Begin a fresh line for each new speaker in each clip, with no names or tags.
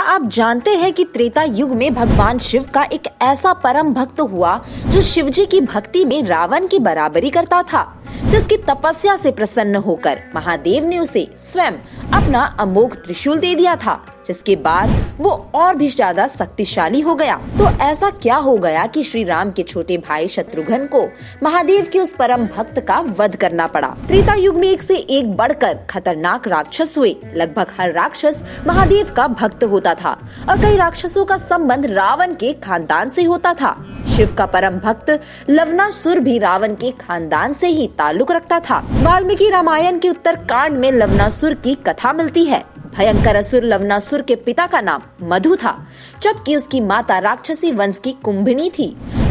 आप जानते हैं कि त्रेता युग में भगवान शिव का एक ऐसा परम भक्त हुआ जो शिवजी की भक्ति में रावण की बराबरी करता था। जिसकी तपस्या से प्रसन्न होकर महादेव ने उसे स्वयं अपना अमोघ त्रिशूल दे दिया था, जिसके बाद वो और भी ज्यादा शक्तिशाली हो गया। तो ऐसा क्या हो गया कि श्री राम के छोटे भाई शत्रुघ्न को महादेव के उस परम भक्त का वध करना पड़ा। त्रेता युग में एक से एक बढ़कर खतरनाक राक्षस हुए। लगभग हर राक्षस महादेव का भक्त होता था और कई राक्षसों का संबंध रावण के खानदान से होता था। शिव का परम भक्त लवनासुर भी रावण के खानदान से ही ताल्लुक रखता था। वाल्मीकि रामायण के उत्तरकांड में लवनासुर की कथा मिलती है। भयंकर असुर लवनासुर के पिता का नाम मधु था, जबकि उसकी माता राक्षसी वंश की कुंभिनी थी।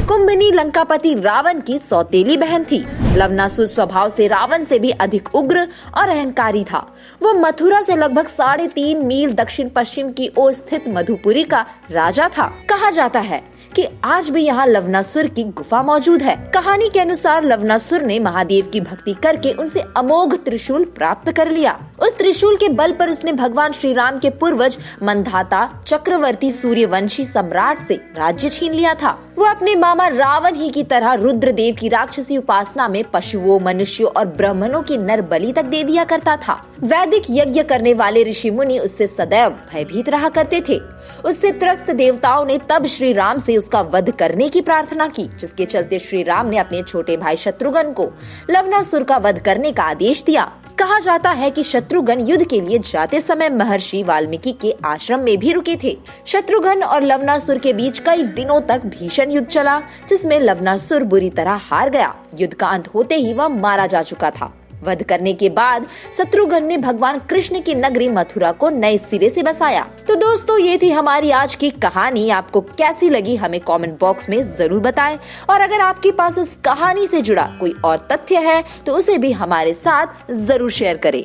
कुंभिनी लंकापति रावण की सौतेली बहन थी। लवनासुर स्वभाव से रावण से भी अधिक उग्र और अहंकारी था। वो मथुरा से लगभग 3.5 मील दक्षिण पश्चिम की ओर स्थित मधुपुरी का राजा था। कहा जाता है कि आज भी यहाँ लवनासुर की गुफा मौजूद है। कहानी के अनुसार लवनासुर ने महादेव की भक्ति करके उनसे अमोघ त्रिशूल प्राप्त कर लिया। उस त्रिशूल के बल पर उसने भगवान श्री राम के पूर्वज मंधाता चक्रवर्ती सूर्यवंशी सम्राट से राज्य छीन लिया था। वो अपने मामा रावण ही की तरह रुद्रदेव की राक्षसी उपासना में पशुओं, मनुष्यों और ब्राह्मणों की नर बलि तक दे दिया करता था। वैदिक यज्ञ करने वाले ऋषि मुनि उससे सदैव भयभीत रहा करते थे। उससे त्रस्त देवताओं ने तब श्री राम से उसका वध करने की प्रार्थना की, जिसके चलते श्री राम ने अपने छोटे भाई शत्रुघ्न को लवनासुर का वध करने का आदेश दिया। कहा जाता है कि शत्रुघ्न युद्ध के लिए जाते समय महर्षि वाल्मीकि के आश्रम में भी रुके थे। शत्रुघ्न और लवनासुर के बीच कई दिनों तक भीषण युद्ध चला, जिसमें लवनासुर बुरी तरह हार गया। युद्ध का अंत होते ही वह मारा जा चुका था। वध करने के बाद शत्रुघ्न ने भगवान कृष्ण की नगरी मथुरा को नए सिरे से बसाया। तो दोस्तों, ये थी हमारी आज की कहानी। आपको कैसी लगी हमें कमेंट बॉक्स में जरूर बताएं। और अगर आपके पास इस कहानी से जुड़ा कोई और तथ्य है तो उसे भी हमारे साथ जरूर शेयर करें।